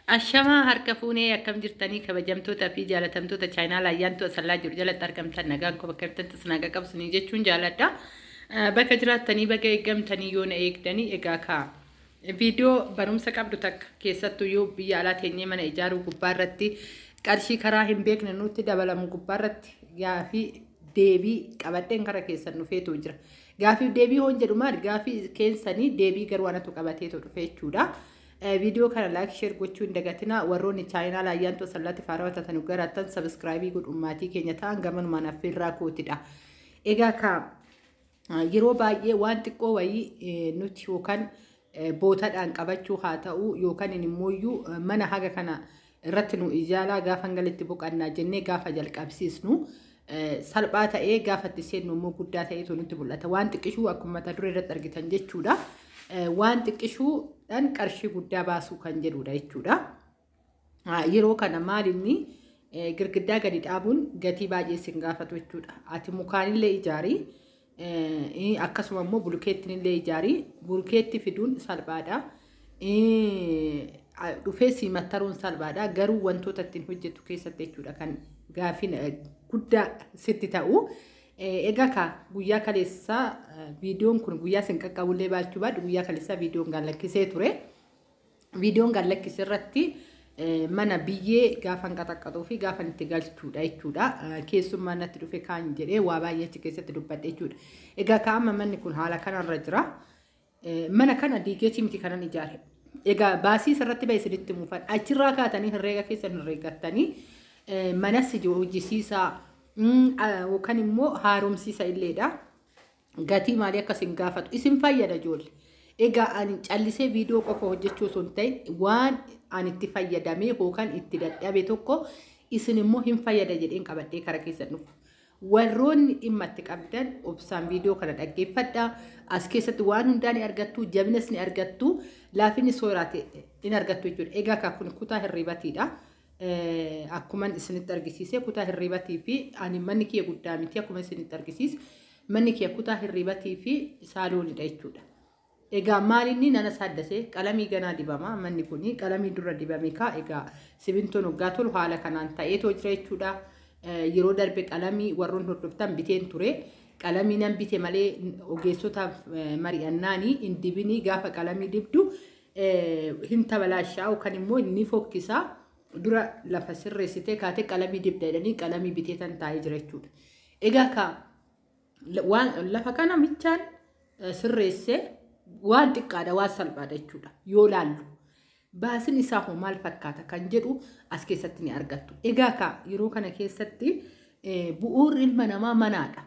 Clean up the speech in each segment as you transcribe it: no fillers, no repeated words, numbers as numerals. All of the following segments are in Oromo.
Ashama harka fuunee akkam jirtanii kabajamtoota fi jaalatamtoota chaayinaal ayyaantu asallaa jiru jalatti argamtan nagaan ko bakka hirtantis nagaa qabsanii jechuun jaaladha. Bakka jiraattanii bakka eeggamtanii yoo na eegdanii egaa kaa viidiyoo barumsa qabdu takka keessattuu yoo biyya alaa teenyee mana ijaaruu gubbaarratti qarshii karaa hin beekne nutti dabalamu gubbaarratti gaafii deebii qabadheen karaa keessan dhufeetu jira. Gaafii deebii hoon jedhu maal gaafii keessanii deebii garuu anatu qabateetu dhufee jechuudha. Video kana like share gochuun dagatina warroonni chaayinaal ayyaantu asallatti faarawata tanu garatan subscribe godhumaatii keenya ta'an gamanumaan affeerraa kootidha. Egaa ka yeroo baay'ee waan xiqqoo wayii nuti yookaan bootaadhaan qabachuu haa ta'u yookaan immoo mana haga kana irratti nu ijaalaa gaafa ngalitti boqannaa jennee gaafa jalqabsiisnu salphaa ta'ee gaafa itti seennu immoo guddaa ta'eetu nutti mul'ata. Waan xiqqishuu akkuma mata duree irratti argitan jechuudha. Waan xiqqishuudhaan qarshii guddaa baasuu kan jedhudha jechuudha. Yeroo kana maalinni girgiddaa gadi dhaabuun gatii baay'ee sin gaafatu jechuudha. Ati mukaanillee ijaarii akkasuma immoo bulukeettinillee ijaarii bulukeetti fiduun salphaadha. Dhufee simattaruun salphaadha. Garuu wantoota ittiin hojjetu keessatti jechuudha kan gaafiin guddaa sitti ta'u. Egaa ka guyyaa kaleessaa viidiyoon kun guyyaa sin qaqqabullee baachuu baadhu guyyaa kaleessaa viidiyoon gallakkisee ture. Viidiyoon gallakkisee irratti mana biyyee gaafan qaxaqqatuu fi gaafan itti galchuudha jechuudha. Keessummaan natti dhufe kaan jedhee waa baay'ee achi keessatti dubbadhe jechuudha. Egaa ka amma manni kun haala kanarra jira. Mana kana diigeetii miti kanan ijaare. Egaa baasii irratti baay'ee isinitti muufan achirraa kaatanii herreega keessan herreeggattanii manas hojjisiisaa yookaan immoo haaromsiisa illeedha. Gatii maalii akkasiin gaafatu isin fayyada ijoollee. Egaa ani callisee viidiyoo qofa hojjechuu osoo hin ta'in waan ani itti fayyadamee yookaan itti dadhabe tokko isin immoo hin fayyada jedheen qabadhee karaa keessan dhufu. Warroonni dhimma itti qabdan obsaan viidiyoo kana dhaggeeffadha. As keessatti waan hundaa ni argattu, jabinas ni argattu, laafinni sooraate ni argattu jechuudha. Egaa kun kutaa hirribatiidha. Akkuma isinitti argisiise kutaa hirribatii fi ani manni kiyya guddaa miti akkuma isinitti argisiise manni kiyya kutaa hirribatii fi saaloonidha jechuudha. Egaa maalinni nana saaddasee qalamii ganaa dibama manni kuni qalamii dura dibame kaa egaa simintoon hoggaa tolu haala kanaan ta'eetoo jira jechuudha. Yeroo darbe qalamii warroon hordoftan biteen ture qalamii nan bite malee ogeessotaaf mari'annaanii hin dibinii gaafa qalamii dibdu hin tabalaashaa yookaan immoo ni fokkisaa. Dura lafa sirreessitee kaatee qalamii dibda jedhanii qalamii biteetan taa'ee jira jechuudha. Egaa ka waan lafa kana michaan sirreessee waan xiqqaadha waan salphaadha jechuudha. Yoo laallu baasin isaa hoo maal fakkaata kan jedhu as keessatti ni argattu. Egaa ka yeroo kana keessatti bu'uurri ilma namaa manaadha.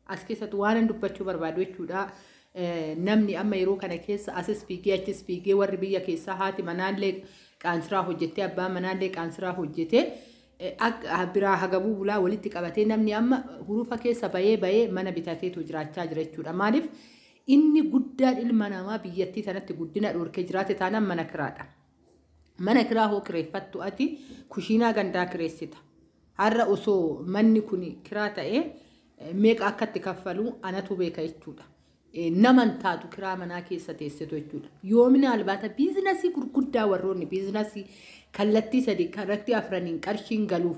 As keessatti waan dubbachuu barbaadu jechuudha. Namni amma yeroo kana keessa asis fiigee achis fiigee warri biyya keessaa haati manaallee qaansiraa hojjetee abbaan manaallee qaansiraa hojjetee biraa hagabuu bulaa walitti qabatee namni amma hurufa keessa bayee mana bitateetu jiraachaa jira jechuudha. Maaliif inni guddaan ilma namaa biyyattii tanatti guddina dhorkee jiraate taanaan mana kiraadha. Mana kiraa hoo kireeffattu ati kushiinaa gandaa kireessita. Har'a osoo manni kun kiraa ta'ee meeqa akka itti kaffalu anatu beeka jechuudha. Naman taatu kiraa manaa keessa teessitu jechuudha. Yoomina albaata biizinasii gurguddaa warroonni biizinasii kallattii sadii kanatti afraniin qarshiin galuuf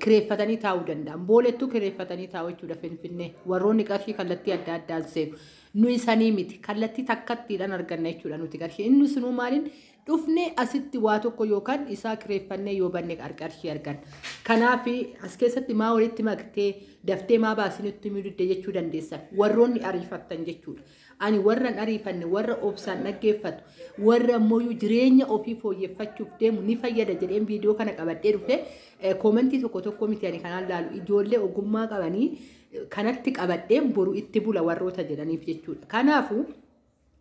kireeffatanii taa'uu danda'an. Boolettuu kireeffatanii taa'uu jechuudha Finfinnee. Warroonni qarshii kallattii adda addaan seenu. Nuyi sanii miti kallattii takkattiidhaan arganna jechuudha nuti qarshii. Inni sunuu maaliin dhufnee asitti waa tokko yookaan isaa kireeffannee yoo banne qarshii arganna. Kanaaf as keessatti maa walitti maktee daftee maa baasinitti midde jechuu dandeessan. Warroonni ariifattan jechuudha. Ani warran ariifanne warra obsaan dhaggeeffatu warra ammoo jireenya ofii fooyyeffachuuf deemu ni fayyada jedheen viidiyoo kana qabadhee dhufe koomentii tokko miti ani kanaan laalu ijoollee ogummaa qabanii kanatti qabadheen boru itti bula warroota jedhaniif jechuudha. Kanaafuu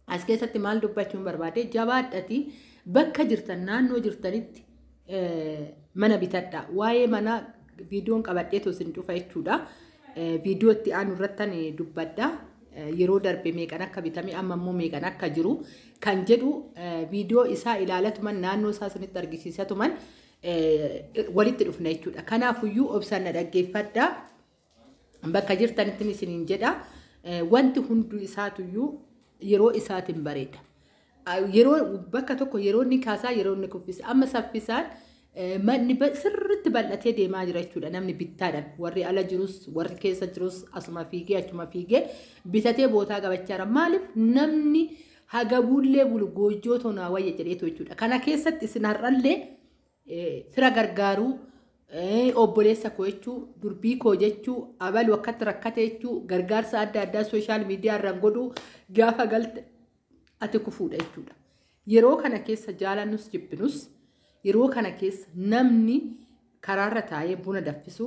as keessatti maal dubbachuun barbaade jabaadhati bakka jirtan naannoo jirtanitti mana bitadha. Waa'ee mana viidiyoon qabadhee tosin dhufa jechuudha. Viidiyoo itti aanu irrattan dubbadha. Yeroo darbe meeqan akka bitame amma immoo meeqan akka jiru kan jedhu viidiyoo isaa ilaalatuman naannoo isaa sinitti argisiisatuman walitti dhufna jechuudha. Kanaafuyyuu obsaan na dhaggeeffadha. Bakka jirtanitti isiniin jedha. Wanti hundi isaatuyyuu yeroo isaatiin bareeda. yeroo bakka tokko yeroo inni kaasaa yeroo inni kuffisa amma saffisaan manni sirriitti bal'atee deemaa jira jechuudha namni bittaadhaan warri ala jirus warri keessa jirus asuma fiigee achuma fiigee bitatee bootaa qabachaa jira maaliif namni haga bullee bulu goojjoo tonaa wayya jedheetu jechuudha kana keessatti isin har'allee fira gargaaruu obboleessa koo jechuu durbii koo jechuu abalu akkatti rakkate jechuu gargaarsa adda addaa sooshaal miidiyaa irraan godhuu gaafa galte ati kufuudha jechuudha yeroo kana keessa jaalannus jibbinus yeroo kana keessa namni karaarra taa'ee buna daffisu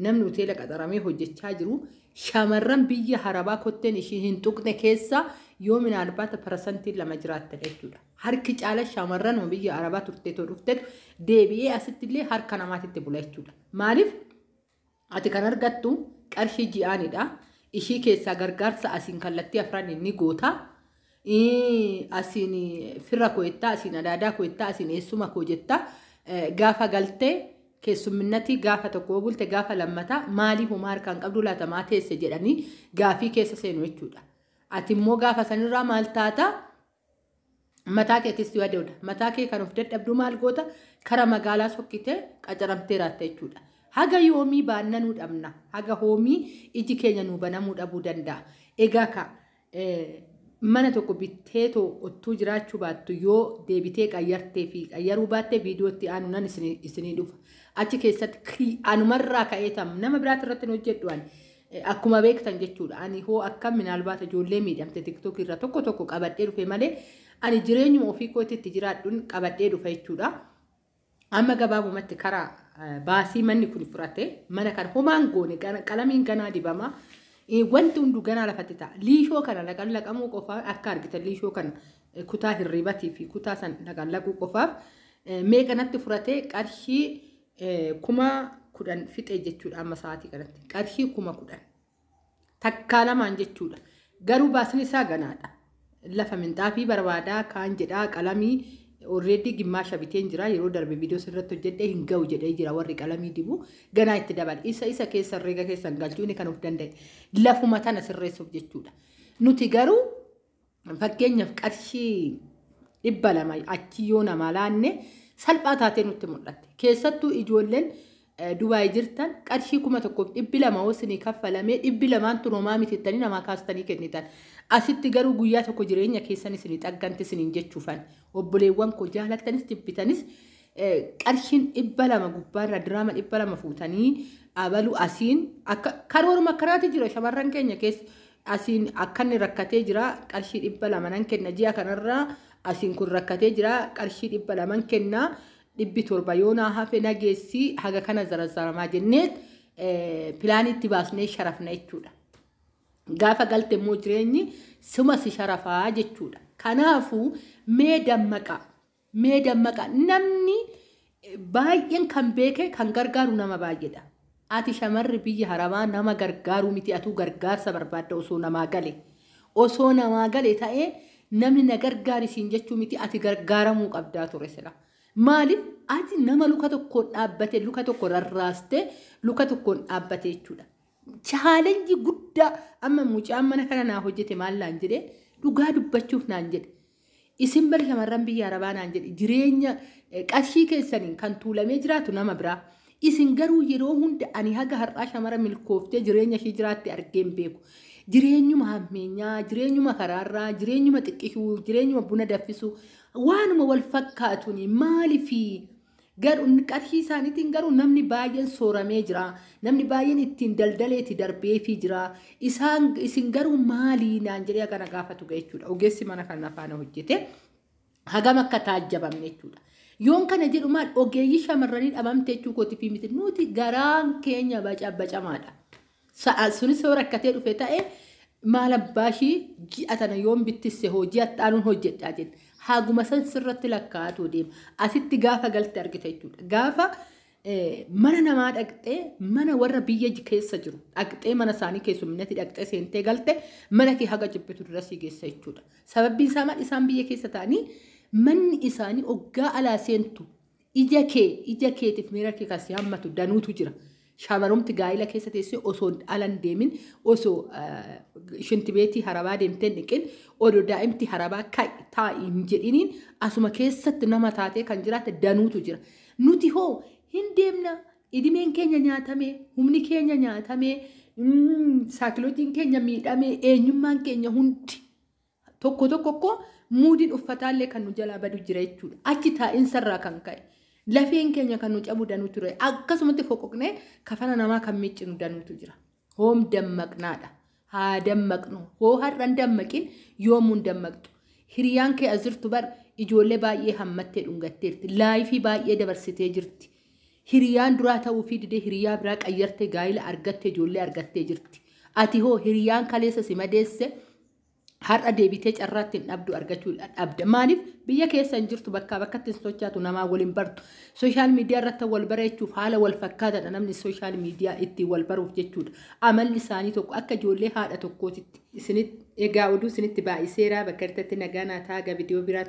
namni hoteela qaxaramee hojjechaa jiru shamarran biyya harabaa kotteen ishii hin tuqne keessa yoo minaalbaata parasantiin 2 jiraatte jechuudha harki caala shamarran biyya harabaa turteetoo dhufteetu deebi'ee asitti illee harka namaatitti bula jechuudha maaliif ati kan argattu qarshii ji'aanidha ishii keessaa gargaarsa asiin kallattii afran inni goota asiin firra koettaa asiin adaadaa koettaa asiin eessuma koo jettaa gaafa galtee keessumminnati gaafa tokko bulte gaafa lammataa maalii homaa harkaan qabdu laatamaa teesse jedhanii gaafii keessa seenu jechuudha ati immoo gaafa sanirraa maal taata mataa keetis yaadudha mataa kee kan of dadhabdu maal goota kara magaalaa sokkitee qacaramtee raatte jechuudha haga yoomii baannanuu dhabna haga hoomii iji keenya nuu banamuu dhabuu danda'a egaa ka mana tokko bitteetoo ottuu jiraachuu baattu yoo deebitee qayyartee fi qayyaruu baattee viidiyootti aanu nan isinii dhufa achi keessatti anumarraa ka'eetam nama biraatti irratti hojjedhu akkuma beektan jechuudha ani hoo akka minaalbaata ijoollee miidhamte tiktook irra tokko qabadhee dhufe malee ani jireenyuma ofii kootitti jiraadhuun qabadhee dhufa jechuudha amma gabaabumatti karaa baasii manni kun furate mana kan homaan goone qalamiin ganaa dibama wanti hundu ganaa lafatti ta'a liishoo kana laqamuu qofaaf akka argitan liishoo kana kutaa hirribatii fi kutaa san laquu qofaaf meeqanatti furate qarshii 10,000 fixe jechuudha amma sa'aatii kanatti qarshii 10,000 takkaa lamaan jechuudha garuu baasni isaa ganaadha lafa minxaafii barbaadaa kaan jedhaa qalamii already gimmaasha biteen jira yeroo darbe viidiyoo sirratti hojjedhee hin ga'u jedhee jira warri qalamii dibu ganaa itti dabal isa keessa reega keessan galchuu inni kan of danda'e lafuma tana sirreessuuf jechuudha nuti garuu fakkeenyaaf qarshii 200 achi yoo nama laanne salphaa taatee nutti mul'atte keessattuu ijoolleen Dubaay jirtan qarshii 1,200 hoosni kaffalamee 200 turomaa mitittanii namaa kaastanii kennitan asitti garuu guyyaa tokko jireenya keessan isinii xagganti isiniin jechuufan obboleewwan koo jaalattanis jibbitanis qarshiin 200 gubbaarra diraama 200 fuutanii abalu asiin akka karooruma karaati jira shamarran keenya keessa asiin akkanni rakkatee jira qarshii 200 nan kenna ji'a kanarraa asiin kun rakkatee jira qarshii 200 kenna 700 yoona hafe nageessi haga kana zarazzaramaa jenneet pilaanitti baasnee sharafna jechuudha gaafa galte immoo jireenyi suma si sharafaa jechuudha kanaafuu mee dammaqa namni baay'een kan beeke kan gargaaru nama baay'eedha ati shamarri biyya harabaa nama gargaaru miti atuu gargaarsa barbaadda osoo namaa gale ta'ee namni na gargaarisiin jechuu miti ati gargaaramuu qabdaa ture sila maaliif ati nama luka tokkoon dhaabbate luka tokko rarraaste luka tokkoon dhaabbate jechuudha chaalenji guddaa amma mucaan mana kana naa hojjete maal naan jedhe dhugaa dubbachuuf naan jedhe isin bar shamarran biyya arabaa naan jedhe jireenya qarshii keessaniin kan tuulamee jiraatu nama biraa isin garuu yeroo hunda ani haga har'aa shamara milkooftee jireenya ishii jiraatte argeen beeku jireenyuma hammeenyaa jireenyuma karaarraa jireenyuma xiqqishuu jireenyuma buna daffisuu waanuma wal fakkaatuun maalifi garuu qarshii isaaniitiin garuu namni baay'een sooramee jira namni baay'een ittiin daldaleeti darbeefii jira isin garuu maalii naan jedhee kana gaafatu jechuudha ogeessi mana kana faana hojjete hagam akka taajjabamne jechuudha yoon kana jedhu maal ogeeyyii shamarranii dhabamte jechuu kooti fi miti nuti garaan keenya bacamaadha sunis yoo rakkatee dhufe ta'e maal abbaashii ji'a tana yoon bittisse hojii attaanuun hojjedhaa jenna haguma san sirratti lakkaa'atu deema asitti gaafa galte argite jechuudha gaafa mana namaa dhaqxee mana warra biyya keessa jiru dhaqxee mana isaanii keessumminatti dhaqxee seentee galte mana kee haga jibbitu dura sii geessa jechuudha sababbiin isaa maal isaan biyya keessa ta'anii manni isaanii oggaa alaa seentu ija keetiif miira kee kasi hammatu danuutu jira shamarumti gaa'ila keessa teessee osoo alan deemin osoo shinti beetii harabaa deemtee dhiqin odoo daa'imti harabaa taa'ii hin jedhiniin asuma keessatti nama taatee kan jiraate danuutu jira. Nuti hoo hin deemna idimeen keenya nyaatamee humni keenya nyaatamee saakilootiin keenya miidhamee eenyummaan keenya hundi tokko muudin uffataallee kan nu jalaa badu jira jechuudha. Achi taa'insa kan ka'e. Lafeen keenya kan nu cabu danuutu jira. Akkasumatti foqoqnee kafana namaa kan miiccinu danuutu jira. Hoom dammaqnaadha. Haa dammaqnu. Hoo har'an dammaqin yoomuun dammaqtu. Hiriyaan kee as jirtu bar ijoollee baay'ee hammattee dhungatteerti. Laayifii baay'ee dabarsitee jirti. Hiriyaan duraa ta'uu fi didee hiriyaa biraa qayyartee gaa'ila argattee ijoollee argattee jirti. Ati hoo hiriyaan kaleessa si madeesse har'a deebitee carraatti hin dhabdu argachuu dhabda. Maaliif biyya keessa hin jirtu bakkatti hin sochaatu namaa waliin bartu. Sooshaal miidiyaa irratti wal bareechuuf haala wal fakkaataadha namni sooshaal miidiyaa ittiin wal baruuf jechuudha. Amalli isaanii tokko akka ijoollee haadha tokkootitti. Egaa oduu isinitti baay'iseera bakka irratti nagaa naa ta'a viidiyoo biraa.